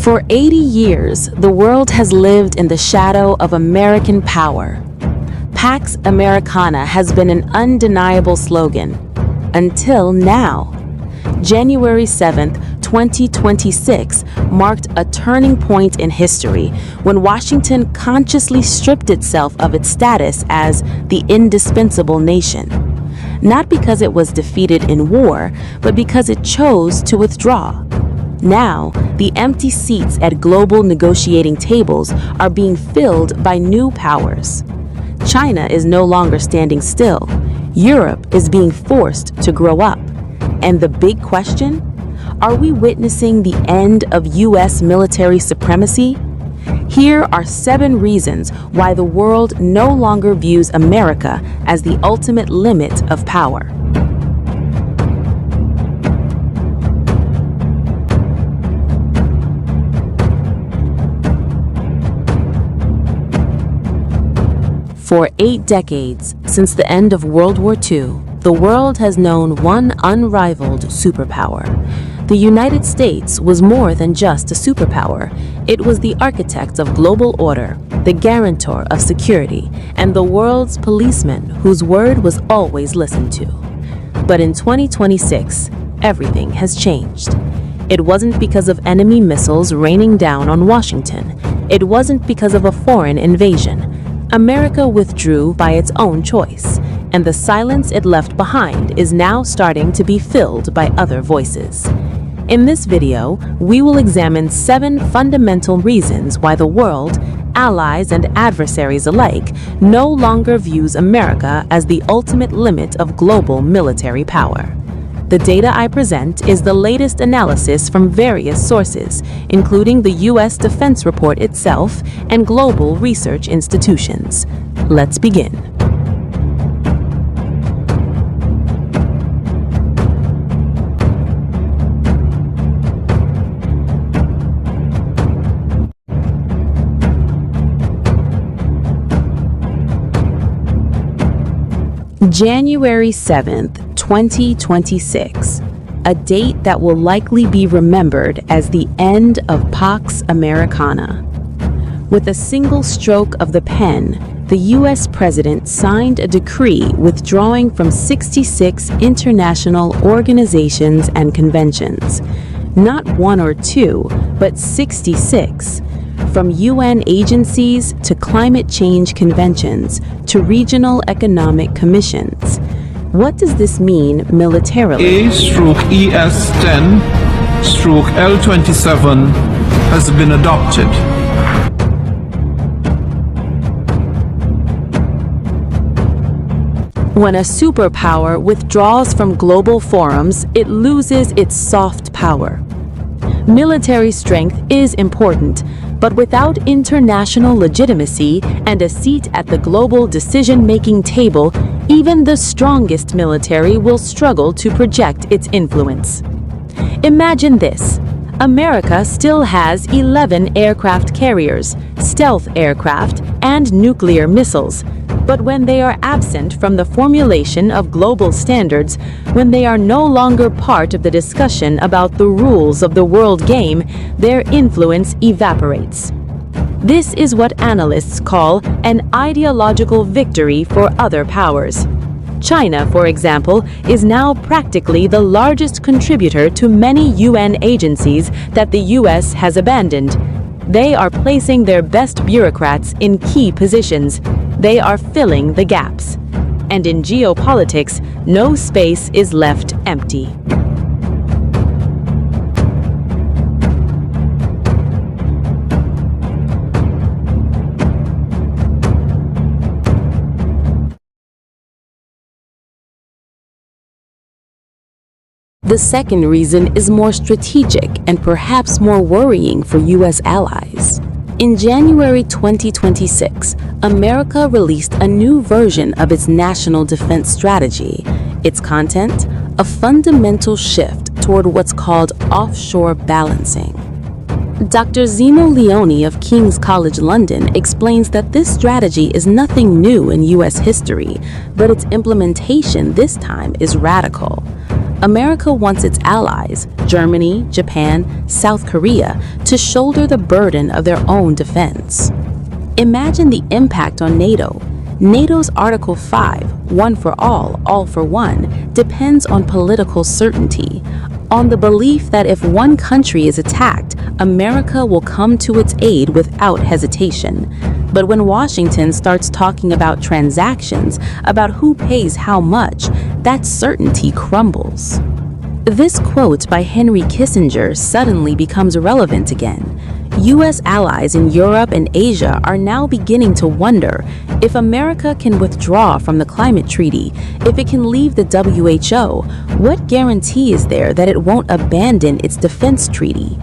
For 80 years, the world has lived in the shadow of American power. Pax Americana has been an undeniable slogan. Until now. January 7th, 2026 marked a turning point in history when Washington consciously stripped itself of its status as the indispensable nation. Not because it was defeated in war, but because it chose to withdraw. Now, the empty seats at global negotiating tables are being filled by new powers. China is no longer standing still. Europe is being forced to grow up. And the big question? Are we witnessing the end of U.S. military supremacy? Here are 7 reasons why the world no longer views America as the ultimate limit of power. For 8 decades, since the end of World War II, the world has known one unrivaled superpower. The United States was more than just a superpower. It was the architect of global order, the guarantor of security, and the world's policeman whose word was always listened to. But in 2026, everything has changed. It wasn't because of enemy missiles raining down on Washington. It wasn't because of a foreign invasion. America withdrew by its own choice, and the silence it left behind is now starting to be filled by other voices. In this video, we will examine 7 fundamental reasons why the world, allies and adversaries alike, no longer views America as the ultimate limit of global military power. The data I present is the latest analysis from various sources, including the U.S. Defense Report itself and global research institutions. Let's begin. January 7th, 2026, a date that will likely be remembered as the end of Pax Americana. With a single stroke of the pen, the U.S. president signed a decree withdrawing from 66 international organizations and conventions. Not 1 or 2, but 66. From UN agencies to climate change conventions to regional economic commissions. What does this mean militarily? A/ES10/L27 has been adopted. When a superpower withdraws from global forums, it loses its soft power. Military strength is important, but without international legitimacy and a seat at the global decision-making table, even the strongest military will struggle to project its influence. Imagine this. America still has 11 aircraft carriers, stealth aircraft, and nuclear missiles. But when they are absent from the formulation of global standards, when they are no longer part of the discussion about the rules of the world game, their influence evaporates. This is what analysts call an ideological victory for other powers. China, for example, is now practically the largest contributor to many UN agencies that the US has abandoned. They are placing their best bureaucrats in key positions. They are filling the gaps. And in geopolitics, no space is left empty. The second reason is more strategic and perhaps more worrying for U.S. allies. In January 2026, America released a new version of its national defense strategy. Its content, a fundamental shift toward what's called offshore balancing. Dr. Zeno Leone of King's College London explains that this strategy is nothing new in U.S. history, but its implementation this time is radical. America wants its allies, Germany, Japan, South Korea, to shoulder the burden of their own defense. Imagine the impact on NATO. NATO's Article 5, one for all for one, depends on political certainty, on the belief that if one country is attacked, America will come to its aid without hesitation. But when Washington starts talking about transactions, about who pays how much, that certainty crumbles. This quote by Henry Kissinger suddenly becomes relevant again. U.S. allies in Europe and Asia are now beginning to wonder if America can withdraw from the climate treaty, if it can leave the WHO, what guarantee is there that it won't abandon its defense treaty?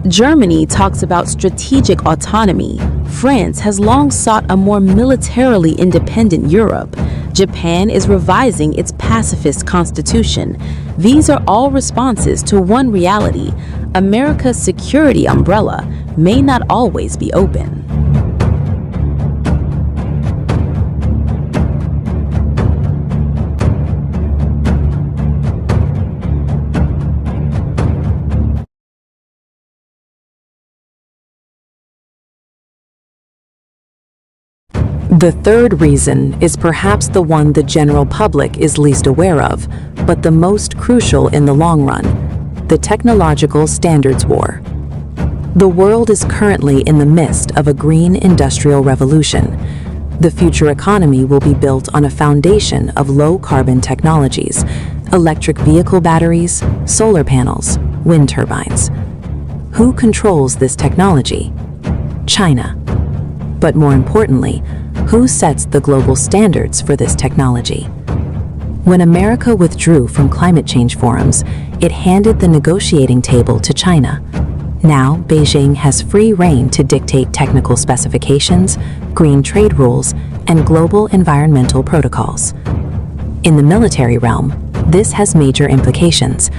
Germany talks about strategic autonomy. France has long sought a more militarily independent Europe. Japan is revising its pacifist constitution. These are all responses to one reality: America's security umbrella may not always be open. The third reason is perhaps the one the general public is least aware of, but the most crucial in the long run: the technological standards war. The world is currently in the midst of a green industrial revolution. The future economy will be built on a foundation of low-carbon technologies: electric vehicle batteries, solar panels, wind turbines. Who controls this technology? China. But more importantly, who sets the global standards for this technology? When America withdrew from climate change forums, it handed the negotiating table to China. Now, Beijing has free rein to dictate technical specifications, green trade rules, and global environmental protocols. In the military realm, this has major implications: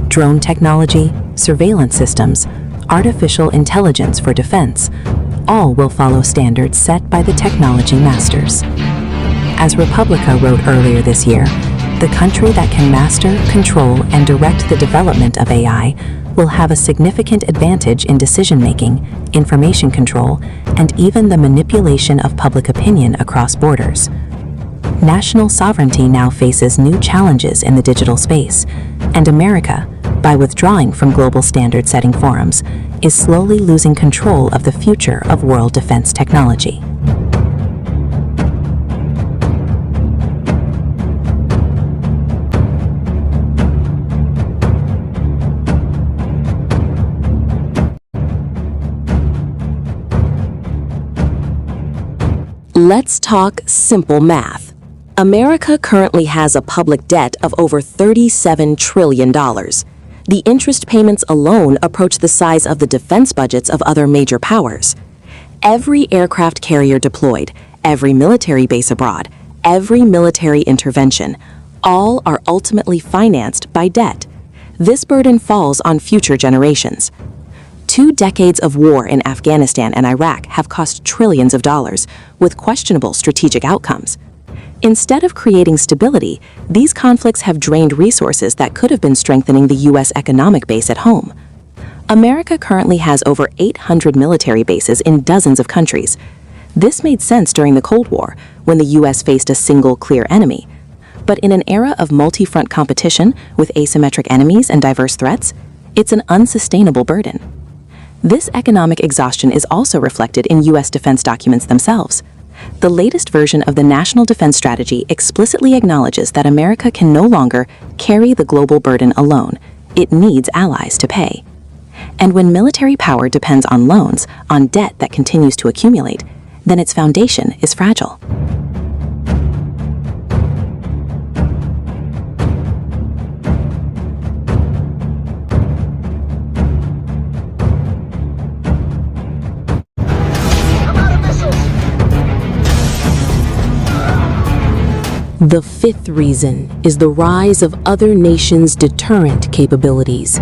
drone technology, surveillance systems, artificial intelligence for defense. All will follow standards set by the technology masters. As Republika wrote earlier this year, the country that can master, control, and direct the development of AI will have a significant advantage in decision-making, information control, and even the manipulation of public opinion across borders. National sovereignty now faces new challenges in the digital space, and America, by withdrawing from global standard-setting forums, is slowly losing control of the future of world defense technology. Let's talk simple math. America currently has a public debt of over $37 trillion. The interest payments alone approach the size of the defense budgets of other major powers. Every aircraft carrier deployed, every military base abroad, every military intervention, all are ultimately financed by debt. This burden falls on future generations. 2 decades of war in Afghanistan and Iraq have cost trillions of dollars, with questionable strategic outcomes. Instead of creating stability, these conflicts have drained resources that could have been strengthening the U.S. economic base at home. America currently has over 800 military bases in dozens of countries. This made sense during the Cold War, when the U.S. faced a single clear enemy. But in an era of multi-front competition with asymmetric enemies and diverse threats, it's an unsustainable burden. This economic exhaustion is also reflected in U.S. defense documents themselves. The latest version of the National Defense Strategy explicitly acknowledges that America can no longer carry the global burden alone. It needs allies to pay. And when military power depends on loans, on debt that continues to accumulate, then its foundation is fragile. The fifth reason is the rise of other nations' deterrent capabilities.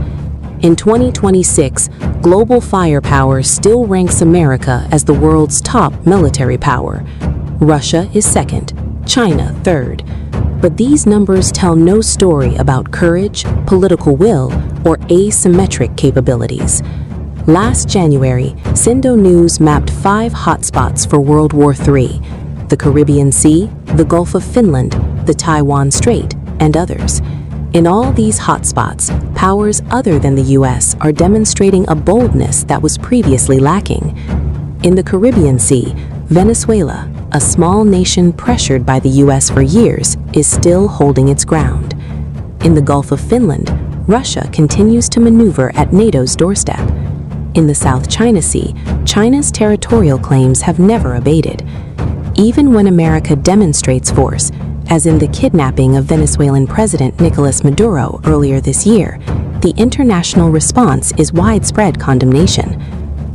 In 2026, global firepower still ranks America as the world's top military power. Russia is second, China third. But these numbers tell no story about courage, political will, or asymmetric capabilities. Last January, SINDOnews mapped 5 hotspots for World War III: the Caribbean Sea, the Gulf of Finland, the Taiwan Strait, and others. In all these hotspots, powers other than the US are demonstrating a boldness that was previously lacking. In the Caribbean Sea, Venezuela, a small nation pressured by the US for years, is still holding its ground. In the Gulf of Finland, Russia continues to maneuver at NATO's doorstep. In the South China Sea, China's territorial claims have never abated. Even when America demonstrates force, as in the kidnapping of Venezuelan President Nicolas Maduro earlier this year, the international response is widespread condemnation.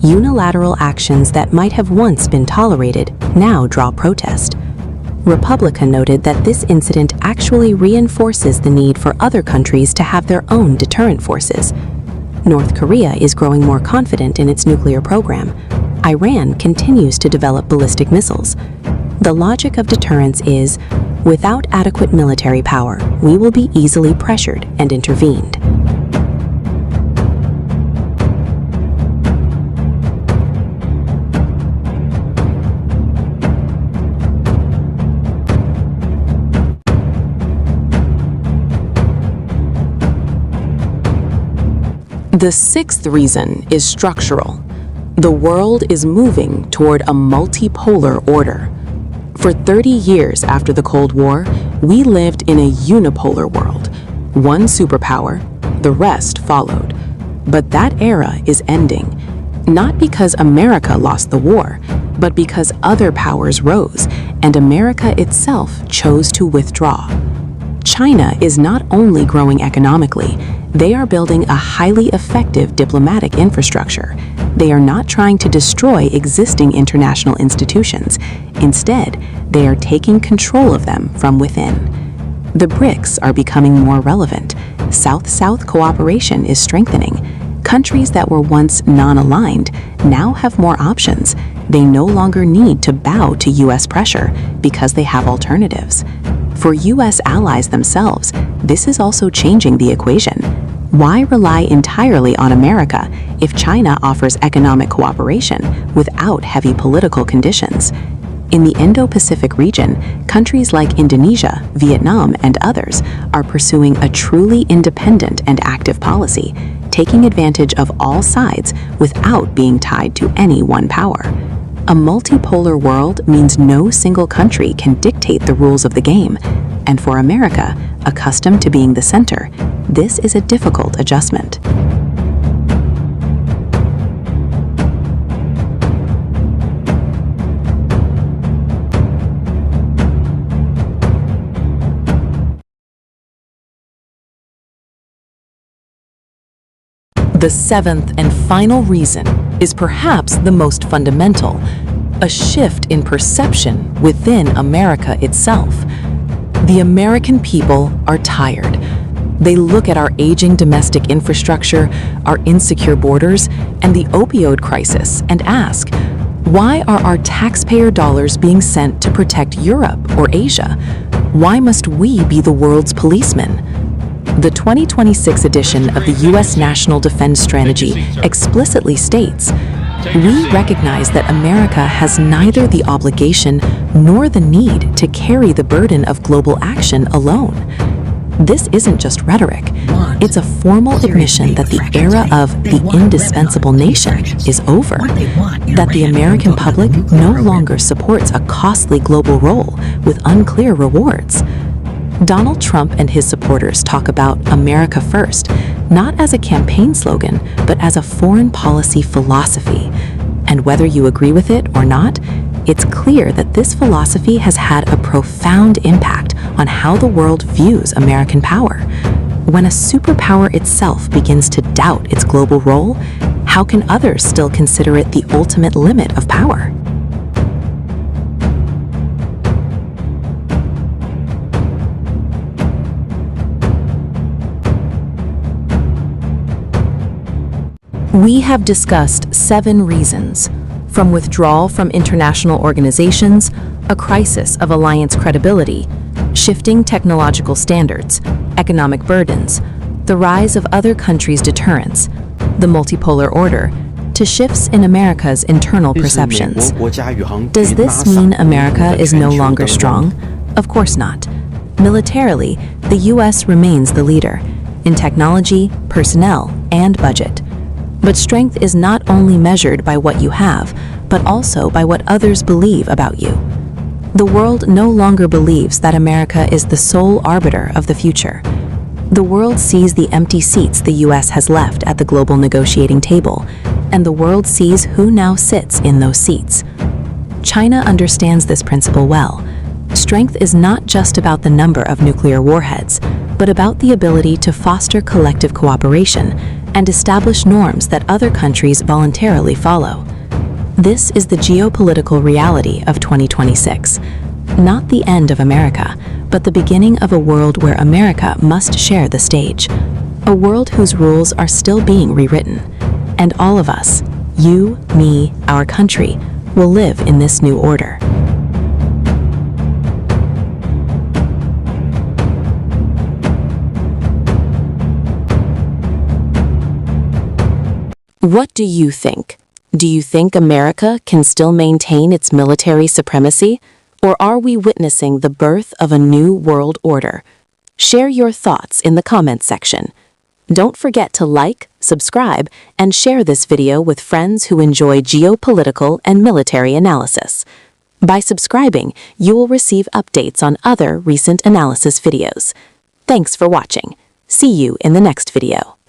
Unilateral actions that might have once been tolerated now draw protest. Republika noted that this incident actually reinforces the need for other countries to have their own deterrent forces. North Korea is growing more confident in its nuclear program. Iran continues to develop ballistic missiles. The logic of deterrence is, without adequate military power, we will be easily pressured and intervened. The sixth reason is structural. The world is moving toward a multipolar order. For 30 years after the Cold War, we lived in a unipolar world. One superpower, the rest followed. But that era is ending, not because America lost the war, but because other powers rose and America itself chose to withdraw. China is not only growing economically, they are building a highly effective diplomatic infrastructure. They are not trying to destroy existing international institutions. Instead, they are taking control of them from within. The BRICS are becoming more relevant. South-South cooperation is strengthening. Countries that were once non-aligned now have more options. They no longer need to bow to US pressure because they have alternatives. For US allies themselves, this is also changing the equation. Why rely entirely on America if China offers economic cooperation without heavy political conditions? In the Indo-Pacific region, countries like Indonesia, Vietnam, and others are pursuing a truly independent and active policy, taking advantage of all sides without being tied to any one power. A multipolar world means no single country can dictate the rules of the game, and for America, accustomed to being the center, this is a difficult adjustment. The seventh and final reason is perhaps the most fundamental: a shift in perception within America itself. The American people are tired. They look at our aging domestic infrastructure, our insecure borders, and the opioid crisis and ask, why are our taxpayer dollars being sent to protect Europe or Asia? Why must we be the world's policemen? The 2026 edition of the U.S. National Defense Strategy explicitly states, "We recognize that America has neither the obligation nor the need to carry the burden of global action alone." This isn't just rhetoric. It's a formal admission that the era of the indispensable nation is over, that the American public no longer supports a costly global role with unclear rewards. Donald Trump and his supporters talk about America First, not as a campaign slogan, but as a foreign policy philosophy. And whether you agree with it or not, it's clear that this philosophy has had a profound impact on how the world views American power. When a superpower itself begins to doubt its global role, how can others still consider it the ultimate limit of power? We have discussed 7 reasons, from withdrawal from international organizations, a crisis of alliance credibility, shifting technological standards, economic burdens, the rise of other countries' deterrents, the multipolar order, to shifts in America's internal perceptions. Does this mean America is no longer strong? Of course not. Militarily, the U.S. remains the leader in technology, personnel, and budget. But strength is not only measured by what you have, but also by what others believe about you. The world no longer believes that America is the sole arbiter of the future. The world sees the empty seats the U.S. has left at the global negotiating table, and the world sees who now sits in those seats. China understands this principle well. Strength is not just about the number of nuclear warheads, but about the ability to foster collective cooperation and establish norms that other countries voluntarily follow. This is the geopolitical reality of 2026. Not the end of America, but the beginning of a world where America must share the stage. A world whose rules are still being rewritten. And all of us, you, me, our country, will live in this new order. What do you think? Do you think America can still maintain its military supremacy? Or are we witnessing the birth of a new world order? Share your thoughts in the comments section. Don't forget to like, subscribe, and share this video with friends who enjoy geopolitical and military analysis. By subscribing, you will receive updates on other recent analysis videos. Thanks for watching. See you in the next video.